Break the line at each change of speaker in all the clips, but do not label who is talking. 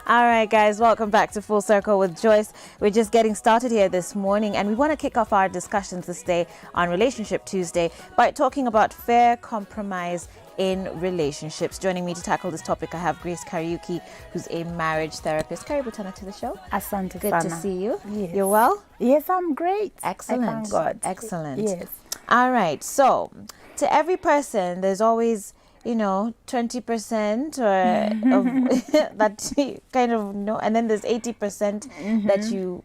All right, guys, welcome back to Full Circle with Joyce. We're just getting started here this morning, and we want to kick off our discussions this day on Relationship Tuesday by talking about fair compromise in relationships. Joining me to tackle this topic, I have Grace Kariuki, who's a marriage therapist. Karibu tena to the show.
Asante
Good
sana.
to see you.
Yes.
You're well?
Yes, I'm great.
Excellent.
I thank God.
Excellent.
Yes.
All right. So, to every person, there's always 20% or of that you kind of know, and then there's 80% that you,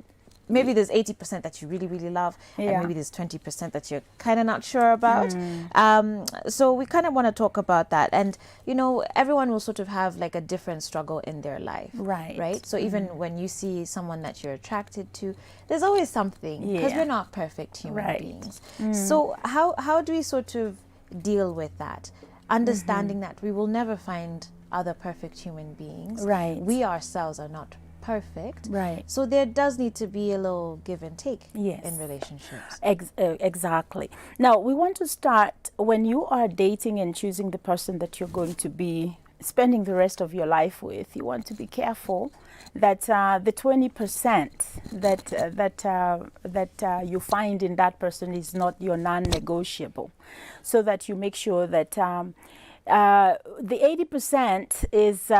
maybe there's 80% that you really, really love, and maybe there's 20% that you're kind of not sure about. So we kind of want to talk about that. And, everyone will sort of have like a different struggle in their life. Right? So even when you see someone that you're attracted to, there's always something, because we're not perfect human beings. So how do we sort of deal with that? Understanding that we will never find other perfect human beings.
Right.
We ourselves are not perfect.
Right.
So there does need to be a little give and take in relationships.
Exactly. Now, we want to start when you are dating and choosing the person that you're going to be spending the rest of your life with. You want to be careful that the 20% that you find in that person is not your non-negotiable, so that you make sure that the 80% is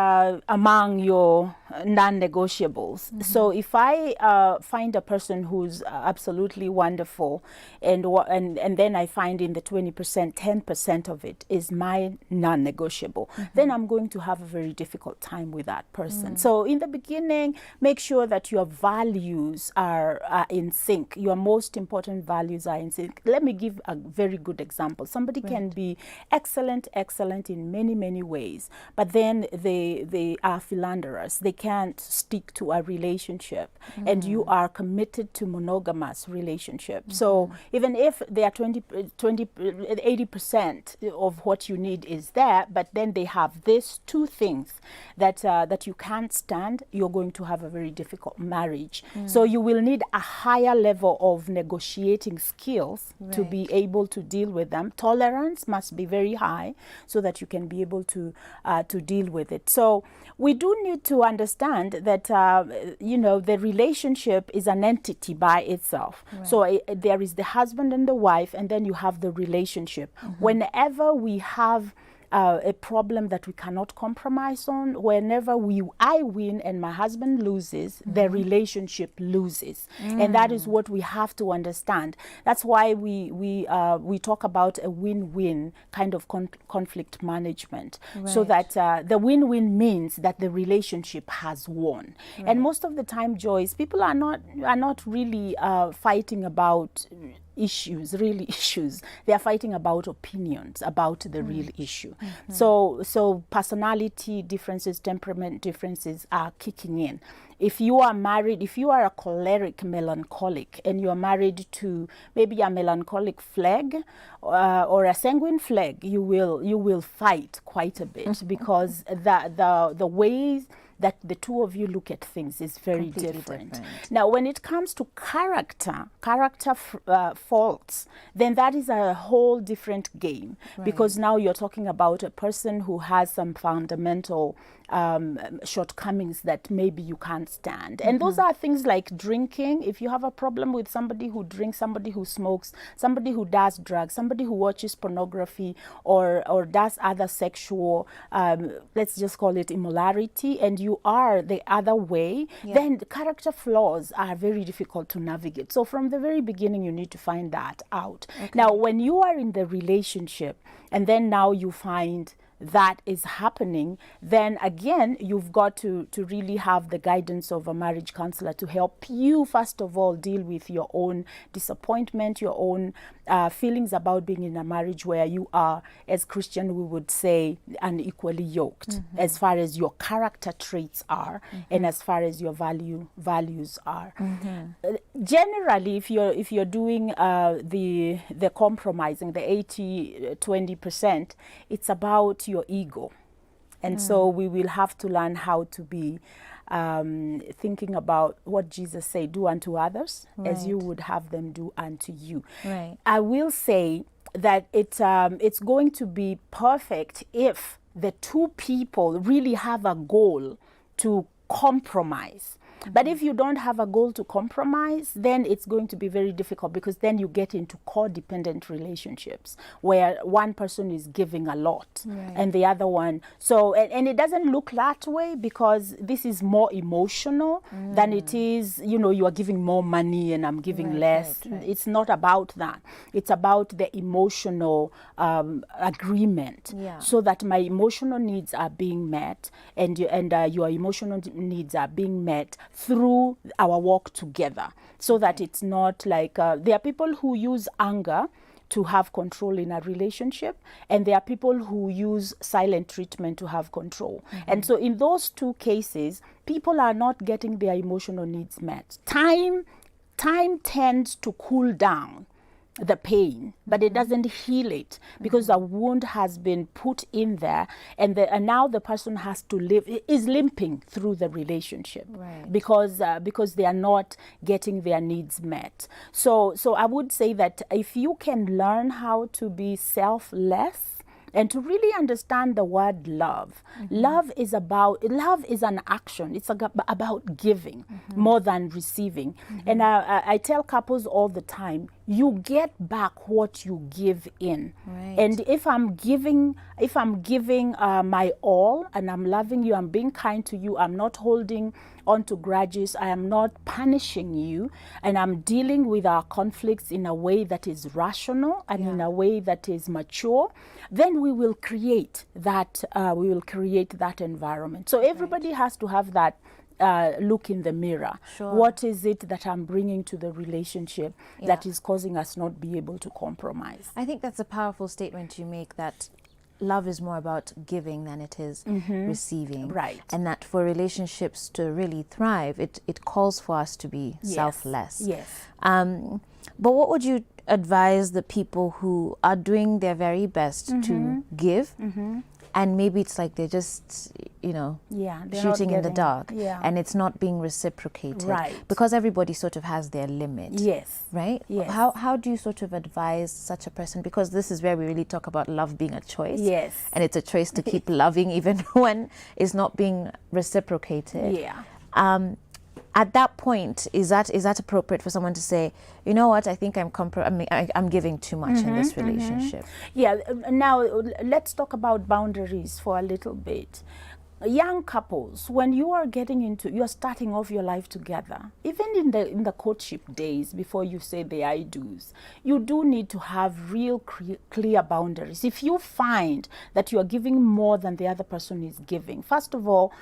among your non-negotiables. So if I find a person who's absolutely wonderful, and then I find in the 20%, 10% of it is my non-negotiable, then I'm going to have a very difficult time with that person. So in the beginning, make sure that your values are in sync. Your most important values are in sync. Let me give a very good example. Somebody can be excellent in many ways, but then they are philanderers. They can't stick to a relationship, and you are committed to monogamous relationship. So even if they are 80% of what you need is there, but then they have these two things that you can't stand, you're going to have a very difficult marriage. So you will need a higher level of negotiating skills to be able to deal with them. Tolerance must be very high so that you can be able to deal with it. So we do need to understand that the relationship is an entity by itself. So there is the husband and the wife, and then you have the relationship. Whenever we have a problem that we cannot compromise on, whenever I win and my husband loses, the relationship loses. And that is what we have to understand. That's why we talk about a win-win kind of conflict management, so that the win-win means that the relationship has won. And most of the time, Joyce, people are not really fighting about issues. They are fighting about opinions about the real issue. So personality differences, temperament differences are kicking in. If you are married, if you are a choleric melancholic and you are married to maybe a melancholic phleg or a sanguine phleg, you will fight quite a bit because the ways that the two of you look at things is very different. Now, when it comes to character faults, then that is a whole different game, because now you're talking about a person who has some fundamental shortcomings that maybe you can't stand. And those are things like drinking. If you have a problem with somebody who drinks, somebody who smokes, somebody who does drugs, somebody who watches pornography or does other sexual, let's just call it immorality, and you are the other way, then the character flaws are very difficult to navigate. So from the very beginning, you need to find that out. Now, when you are in the relationship and then now you find that is happening, then again, you've got to really have the guidance of a marriage counselor to help you, first of all, deal with your own disappointment, your own feelings about being in a marriage where you are, as Christian, we would say, unequally yoked, as far as your character traits are and as far as your values are. Generally, if you're doing the compromising, the 80-20%, it's about your ego. And so we will have to learn how to be thinking about what Jesus said, do unto others as you would have them do unto you. I will say that it's going to be perfect if the two people really have a goal to compromise. But if you don't have a goal to compromise, then it's going to be very difficult, because then you get into codependent relationships where one person is giving a lot and the other one. So, and it doesn't look that way, because this is more emotional than it is, you know, you are giving more money and I'm giving less. It's not about that. It's about the emotional agreement, so that my emotional needs are being met, and your emotional needs are being met through our work together, so that it's not like there are people who use anger to have control in a relationship, and there are people who use silent treatment to have control. And so in those two cases, people are not getting their emotional needs met. Time tends to cool down the pain, but it doesn't heal it, because a wound has been put in there, and now the person has to is limping through the relationship, because they are not getting their needs met. So I would say that if you can learn how to be selfless and to really understand the word love. Love is an action. It's about giving more than receiving. And I tell couples all the time, you get back what you give in. And if I'm giving my all, and I'm loving you, I'm being kind to you, I'm not holding onto grudges, I am not punishing you, and I'm dealing with our conflicts in a way that is rational and in a way that is mature, then we will create that environment. So everybody has to have that look in the mirror. What is it that I'm bringing to the relationship that is causing us not be able to compromise?
I think that's a powerful statement you make, that love is more about giving than it is receiving. And that for relationships to really thrive, it calls for us to be selfless. But what would you advise the people who are doing their very best to give, and maybe it's like they're just, you know, shooting in the dark, and it's not being reciprocated, because everybody sort of has their limit, How do you sort of advise such a person? Because this is where we really talk about love being a choice, and it's a choice to keep loving even when it's not being reciprocated. At that point, is that appropriate for someone to say, you know what, I think I'm giving too much in this relationship?
Now let's talk about boundaries for a little bit. Young couples, when you're starting off your life together, even in the courtship days, before you say the I do's, you do need to have real clear boundaries. If you find that you are giving more than the other person is giving, first of all,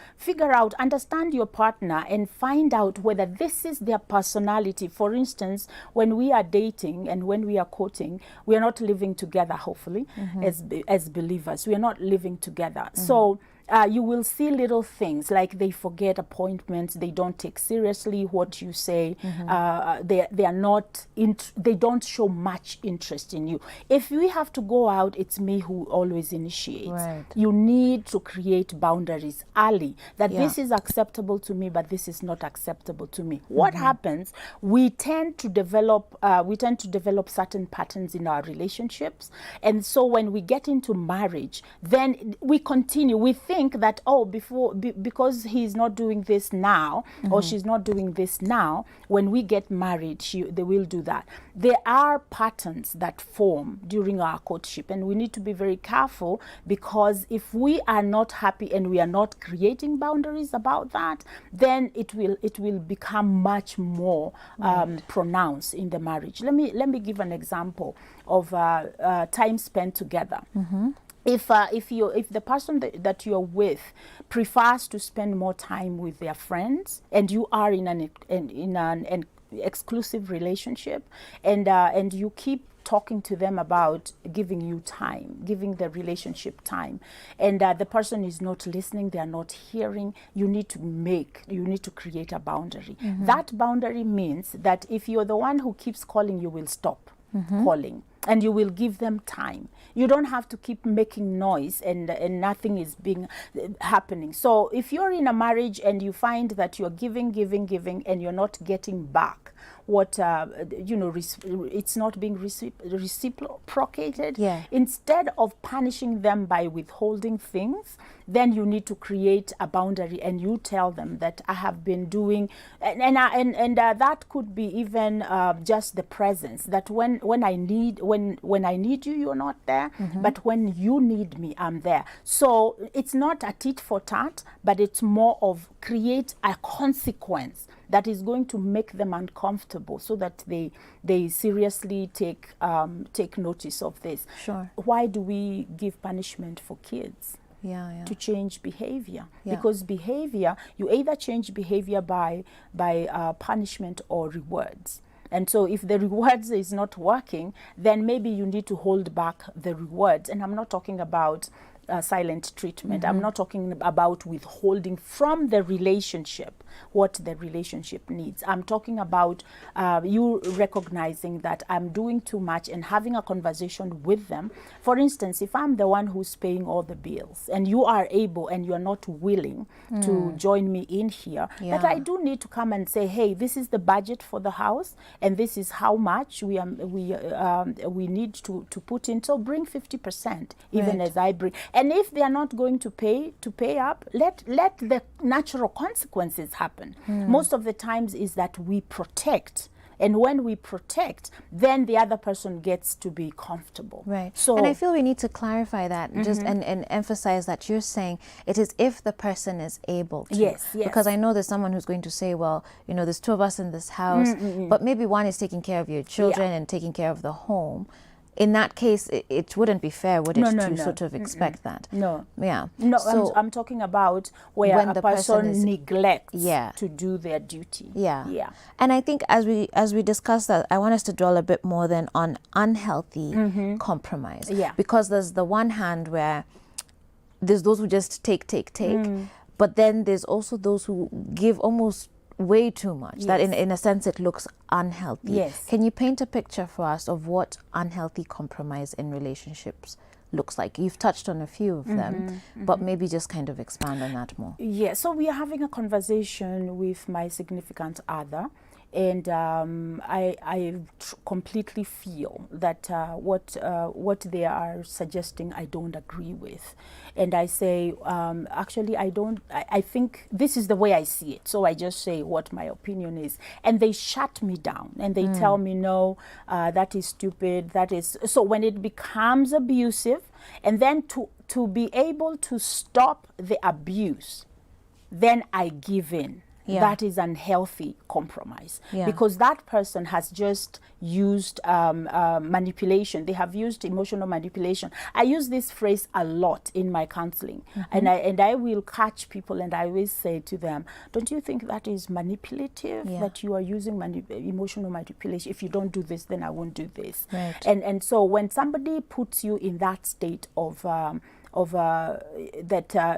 understand your partner and find out whether this is their personality. For instance, when we are dating and when we are courting, we are not living together, hopefully, as believers. We are not living together. So you will see little things like they forget appointments, they don't take seriously what you say, they don't show much interest in you. If we have to go out, it's me who always initiates. You need to create boundaries early, that this is acceptable to me, but this is not acceptable to me. What happens? We tend to develop certain patterns in our relationships, and so when we get into marriage, then we continue. We think that, because he's not doing this now, or she's not doing this now, when we get married, they will do that. There are patterns that form during our courtship, and we need to be very careful, because if we are not happy and we are not creating boundaries about that, then it will become much more pronounced in the marriage. Let me give an example of time spent together. If the person that you're with prefers to spend more time with their friends, and you are in an exclusive relationship, and you keep talking to them about giving you time, giving the relationship time, and the person is not listening, they are not hearing, you need to create a boundary. That boundary means that if you're the one who keeps calling, you will stop calling, and you will give them time. You don't have to keep making noise and nothing is happening. So if you're in a marriage and you find that you're giving and you're not getting back it's not being reciprocated.
Yeah.
Instead of punishing them by withholding things, then you need to create a boundary, and you tell them that I have been doing, and that could be even just the presence, that when I need you, you're not there, but when you need me, I'm there. So it's not a tit for tat, but it's more of create a consequence that is going to make them uncomfortable, so that they seriously take notice of this.
Sure.
Why do we give punishment for kids?
Yeah.
To change behavior.
Yeah.
Because behavior, you either change behavior by punishment or rewards. And so if the rewards is not working, then maybe you need to hold back the rewards. And I'm not talking about silent treatment. I'm not talking about withholding from the relationship what the relationship needs. I'm talking about you recognizing that I'm doing too much and having a conversation with them. For instance, if I'm the one who's paying all the bills and you are able and you're not willing to join me in here, that I do need to come and say, hey, this is the budget for the house and this is how much we need to put in. So bring 50%, even as I bring. And if they are not going to pay up, let the natural consequences happen. Most of the times is that we protect. And when we protect, then the other person gets to be comfortable.
Right.
So,
and I feel we need to clarify that just and emphasize that you're saying it is if the person is able to.
Yes.
Because I know there's someone who's going to say, well, there's two of us in this house, but maybe one is taking care of your children and taking care of the home. In that case, it wouldn't be fair, would it, to sort of expect that?
No.
Yeah.
No,
so
I'm talking about where
when
a
the
person neglects
Yeah.
to do their duty.
Yeah. And I think as we discuss that, I want us to dwell a bit more then on unhealthy compromise.
Yeah.
Because there's the one hand where there's those who just take, but then there's also those who give almost way too much, that in a sense it looks unhealthy.
Yes.
Can you paint a picture for us of what unhealthy compromise in relationships looks like? You've touched on a few of them, but maybe just kind of expand on that more. Yeah.
So we are having a conversation with my significant other, and I completely feel that what they are suggesting I don't agree with. And I say, actually, I think this is the way I see it. So I just say what my opinion is. And they shut me down and they tell me, no, that is stupid. That is. So when it becomes abusive, and then to be able to stop the abuse, then I give in. That is unhealthy compromise, because that person has just used manipulation. They have used emotional manipulation. I use this phrase a lot in my counseling, and I will catch people and I always say to them, don't you think that is manipulative, that you are using emotional manipulation? If you don't do this, then I won't do this.
Right.
And so when somebody puts you in that state of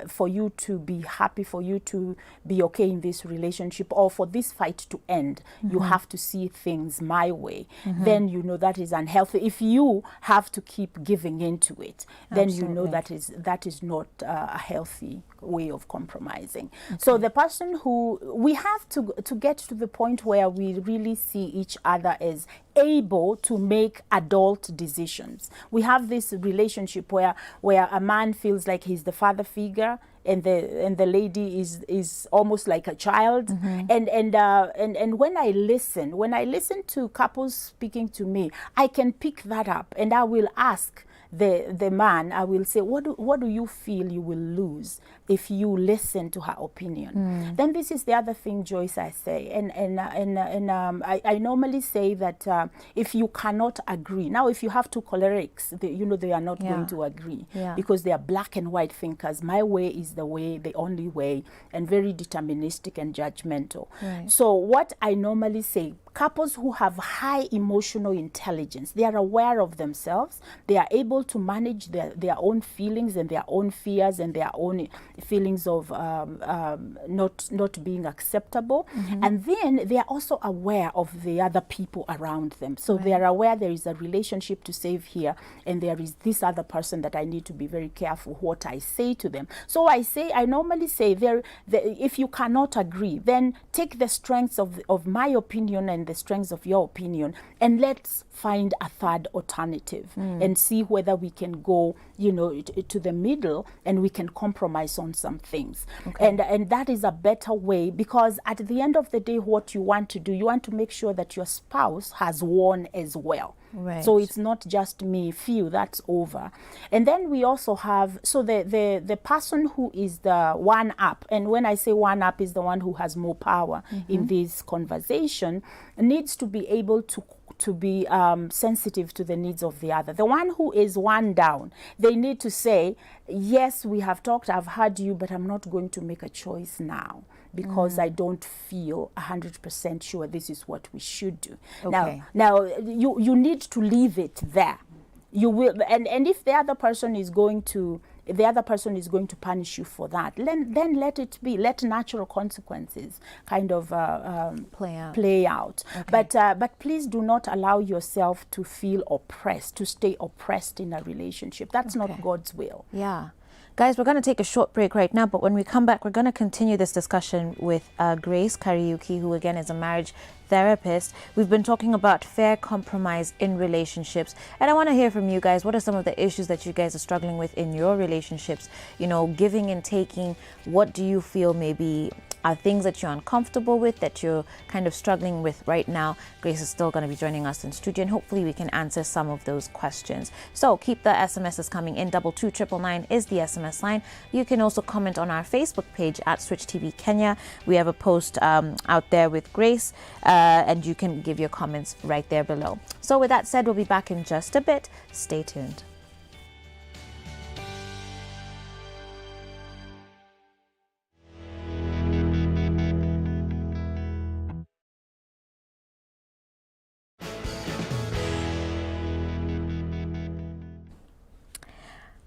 for you to be happy, for you to be okay in this relationship, or for this fight to end, you have to see things my way, then that is unhealthy. If you have to keep giving into it, then that is not a healthy way of compromising. So the person who we have to get to the point where we really see each other as able to make adult decisions. We have this relationship where a man feels like he's the father figure, and the lady is almost like a child. And when I listen to couples speaking to me, I can pick that up, and I will ask the man, I will say, what do you feel you will lose if you listen to her opinion? Then this is the other thing, Joyce, I say, and I normally say that if you cannot agree, now if you have two cholerics, they are not going to agree, because they are black and white thinkers. My way is the way, the only way, and very deterministic and judgmental. Right. So what I normally say, couples who have high emotional intelligence, they are aware of themselves, they are able to manage their own feelings and their own fears and their own feelings of not being acceptable. And then they are also aware of the other people around them. So they are aware there is a relationship to save here, and there is this other person that I need to be very careful what I say to them. So I normally say, if you cannot agree, then take the strengths of my opinion and the strengths of your opinion, and let's find a third alternative and see whether we can go, you know, to the middle and we can compromise on some things. And that is a better way, because at the end of the day, what you want to do, you want to make sure that your spouse has won as well.
Right.
So it's not just me, few, that's over. And then we also have, so the person who is the one up, and when I say one up, is the one who has more power in this conversation, needs to be able to be sensitive to the needs of the other. The one who is one down, they need to say, yes, we have talked, I've heard you, but I'm not going to make a choice now, because I don't feel 100% sure this is what we should do.
Okay.
Now you need to leave it there. You will, and if the other person is going to punish you for that, then let it be. Let natural consequences kind of play out.
Okay.
But please do not allow yourself to feel oppressed, to stay oppressed in a relationship. That's not God's will.
Yeah. Guys, we're going to take a short break right now, but when we come back, we're going to continue this discussion with Grace Kariuki, who again is a marriage therapist. We've been talking about fair compromise in relationships, and I want to hear from you guys. What are some of the issues that you guys are struggling with in your relationships? You know, giving and taking. What do you feel maybe are things that you're uncomfortable with, that you're kind of struggling with right now? Grace is still going to be joining us in studio, and hopefully we can answer some of those questions. So keep the SMSs coming in. 22999 is the SMS line. You can also comment on our Facebook page at Switch TV Kenya. We have a post out there with Grace, and you can give your comments right there below. So with that said, we'll be back in just a bit. Stay tuned.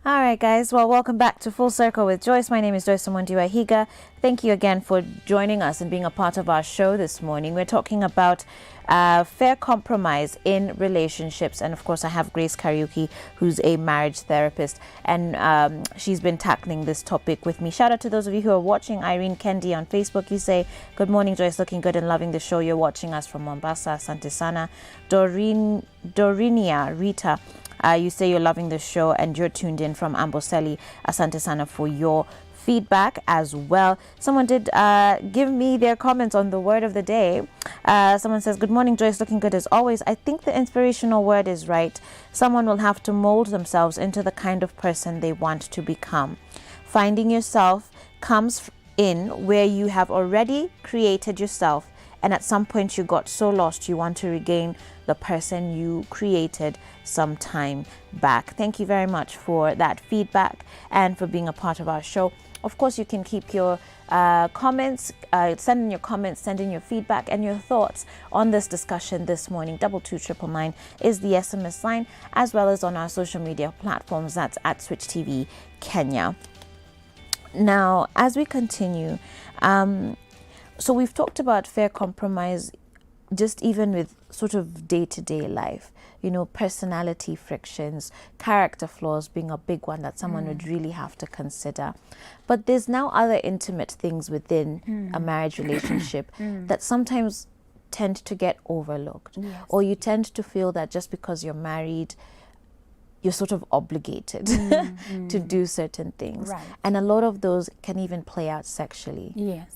All right, guys. Well, welcome back to Full Circle with Joyce. My name is Joyce Omondiwa-Higa. Thank you again for joining us and being a part of our show this morning. We're talking about fair compromise in relationships. And of course, I have Grace Kariuki, who's a marriage therapist, and she's been tackling this topic with me. Shout out to those of you who are watching. Irene Kendi on Facebook, you say, good morning, Joyce, looking good and loving the show. You're watching us from Mombasa. Asante sana. Dorinia Rita, you say you're loving the show and you're tuned in from Amboseli. Asante sana for your feedback as well. Someone did give me their comments on the word of the day. Someone says, good morning, Joyce, looking good as always. I think the inspirational word is right. Someone will have to mold themselves into the kind of person they want to become. Finding yourself comes in where you have already created yourself, and at some point you got so lost you want to regain the person you created some time back. Thank you very much for that feedback and for being a part of our show. Of course, you can keep your comments, send in your comments, send in your feedback and your thoughts on this discussion this morning. 22999 is the SMS line, as well as on our social media platforms. That's at Switch TV Kenya. Now, as we continue, so we've talked about fair compromise, just even with sort of day-to-day life, you know, personality frictions, character flaws being a big one that someone would really have to consider. But there's now other intimate things within a marriage relationship that sometimes tend to get overlooked.
Yes.
Or you tend to feel that just because you're married, you're sort of obligated to do certain things.
Right.
And a lot of those can even play out sexually.
Yes.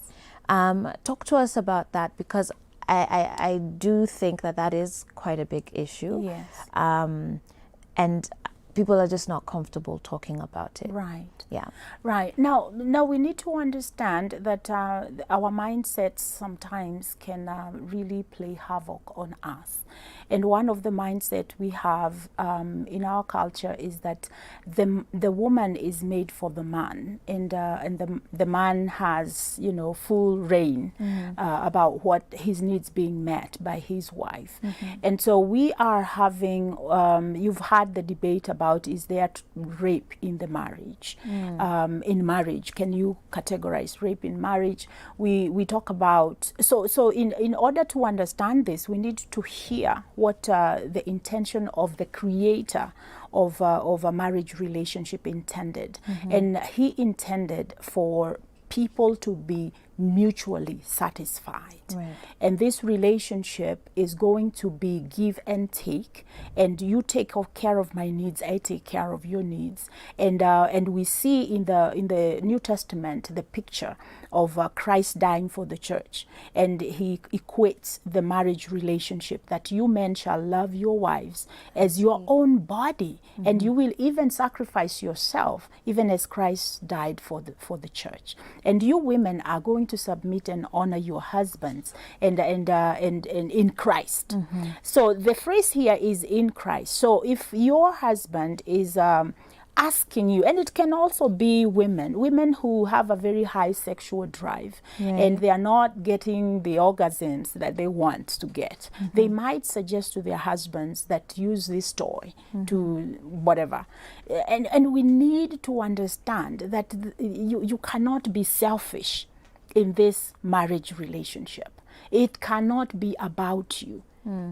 Talk to us about that, because I do think that is quite a big issue.
Yes.
And people are just not comfortable talking about it.
Right.
Yeah.
Right. Now we need to understand that our mindsets sometimes can really play havoc on us. And one of the mindset we have in our culture is that the woman is made for the man, and the man has, you know, full reign about what his needs being met by his wife. And so we are having, you've had the debate about, is there rape in the marriage? In marriage, can you categorize rape in marriage? We talk about, so in order to understand this, we need to hear what the intention of the creator of a marriage relationship intended. And he intended for people to be mutually satisfied.
Right.
And this relationship is going to be give and take, and you take care of my needs, I take care of your needs. And we see in the New Testament the picture of Christ dying for the church, and he equates the marriage relationship that you men shall love your wives as your own body, and you will even sacrifice yourself, even as Christ died for the church. And you women are going to submit and honor your husbands and in Christ. So the phrase here is in Christ. So if your husband is asking you, and it can also be women who have a very high sexual drive, and they are not getting the orgasms that they want to get, they might suggest to their husbands that use this toy to whatever. And we need to understand that you cannot be selfish in this marriage relationship. It cannot be about you.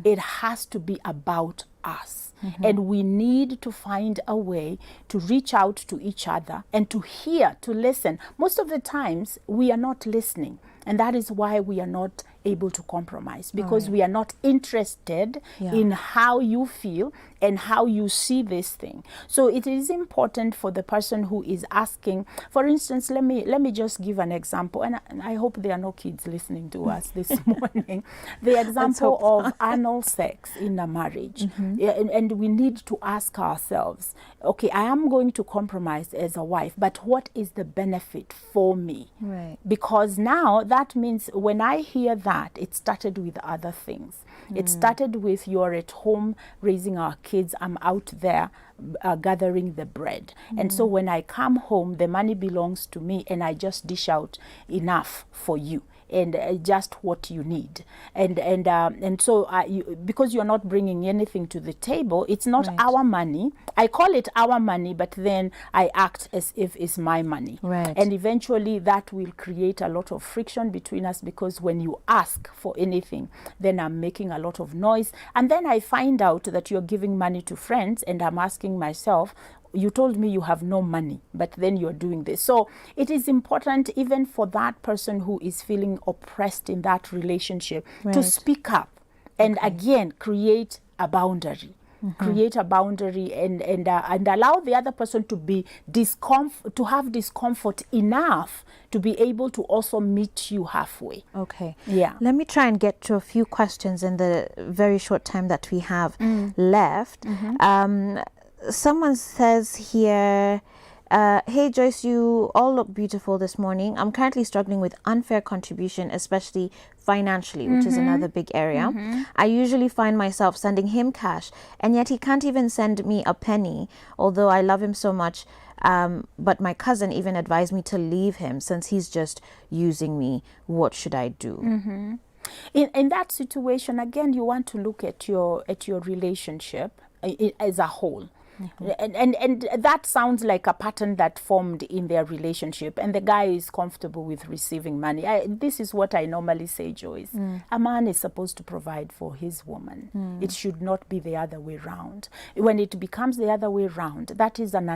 It has to be about us. And we need to find a way to reach out to each other and to hear, to listen. Most of the times we are not listening, and that is why we are not able to compromise, because we are not interested in how you feel and how you see this thing. So it is important for the person who is asking, for instance, let me just give an example, and I hope there are no kids listening to us this morning. The example of anal sex in a marriage. And we need to ask ourselves, okay, I am going to compromise as a wife, but what is the benefit for me?
Right.
Because now that means when I hear that, it started with other things. It started with you're at home raising our kids, I'm out there gathering the bread. And so when I come home, the money belongs to me, and I just dish out enough for you, and just what you need. And so because you're not bringing anything to the table, it's not our money. I call it our money, but then I act as if it's my money.
Right.
And eventually that will create a lot of friction between us, because when you ask for anything, then I'm making a lot of noise. And then I find out that you're giving money to friends, and I'm asking myself, you told me you have no money, but then you're doing this. So it is important, even for that person who is feeling oppressed in that relationship, to speak up and again create a boundary. Create a boundary and allow the other person to be to have discomfort enough to be able to also meet you halfway.
Okay.
Yeah.
Let me try and get to a few questions in the very short time that we have left. Someone says here, hey Joyce, you all look beautiful this morning. I'm currently struggling with unfair contribution, especially financially, which is another big area. I usually find myself sending him cash, and yet he can't even send me a penny, although I love him so much. But my cousin even advised me to leave him since he's just using me. What should I do?
In that situation, again, you want to look at your relationship as a whole. And that sounds like a pattern that formed in their relationship, and the guy is comfortable with receiving money. This is what I normally say, Joyce. A man is supposed to provide for his woman. It should not be the other way around. When it becomes the other way around, that is an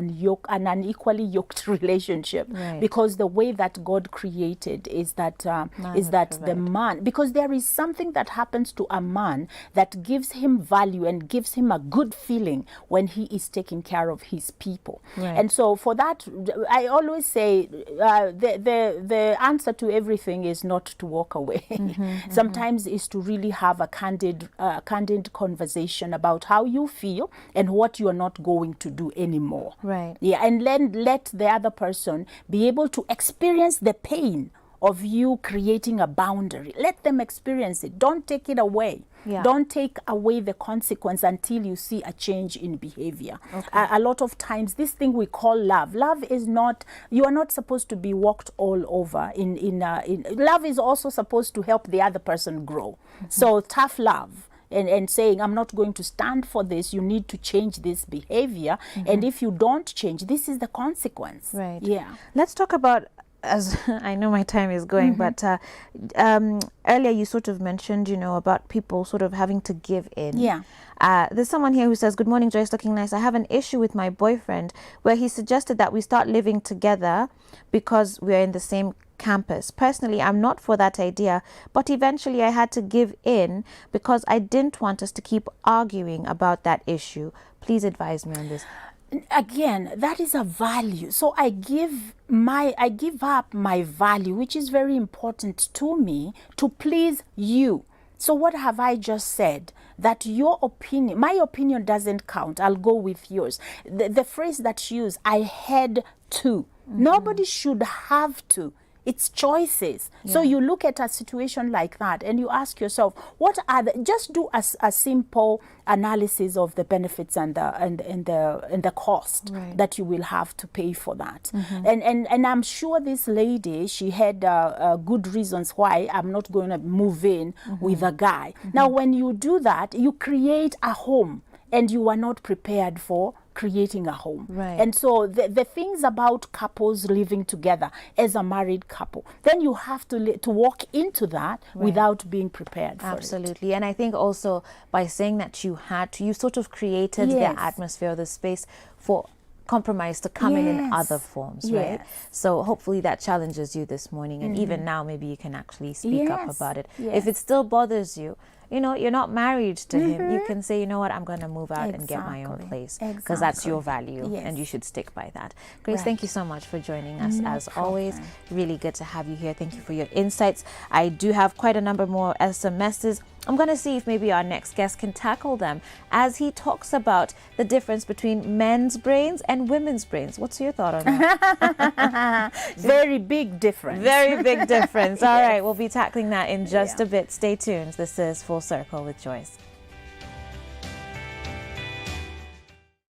unequally yoked relationship, because the way that God created is that the man, because there is something that happens to a man that gives him value and gives him a good feeling when he is taking care of his people. And so for that, I always say the answer to everything is not to walk away. Sometimes is to really have a candid conversation about how you feel and what you are not going to do anymore. And then let the other person be able to experience the pain of you creating a boundary. Let them experience it. Don't take it away. Don't take away the consequence until you see a change in behavior. A lot of times, this thing we call love is not, you are not supposed to be walked all over. Love is also supposed to help the other person grow. So tough love. And saying, I'm not going to stand for this, you need to change this behavior. And if you don't change, this is the consequence. Let's
talk about, as I know my time is going, but earlier you sort of mentioned, about people sort of having to give in. There's someone here who says, good morning, Joyce, looking nice. I have an issue with my boyfriend where he suggested that we start living together because we're in the same campus. Personally, I'm not for that idea, but eventually I had to give in because I didn't want us to keep arguing about that issue. Please advise me on this.
Again, that is a value. So I give up my value, which is very important to me, to please you. So what have I just said? That your opinion, my opinion doesn't count. I'll go with yours. The phrase that you use, I had to. Nobody should have to. It's choices. Yeah. So you look at a situation like that and you ask yourself, what are the, just do a simple analysis of the benefits and the cost that you will have to pay for that. And I'm sure this lady, she had good reasons why I'm not going to move in with a guy. Now, when you do that, you create a home and you are not prepared for creating a home. And so the things about couples living together as a married couple, then you have to walk into that without being prepared for it.
Absolutely. And I think also by saying that you had to, you sort of created the atmosphere, the space for compromise to come in other forms, right? So hopefully that challenges you this morning, and even now maybe you can actually speak up about it. If it still bothers you, you know, you're not married to him. You can say, you know what, I'm going to move out and get my own place, because that's your value and you should stick by that. Grace, thank you so much for joining us as always. Really good to have you here. Thank you for your insights. I do have quite a number more SMSs. I'm going to see if maybe our next guest can tackle them as he talks about the difference between men's brains and women's brains. What's your thought on that?
Very big difference.
Very big difference. All right, we'll be tackling that in just a bit. Stay tuned. This is Full Circle with Joyce.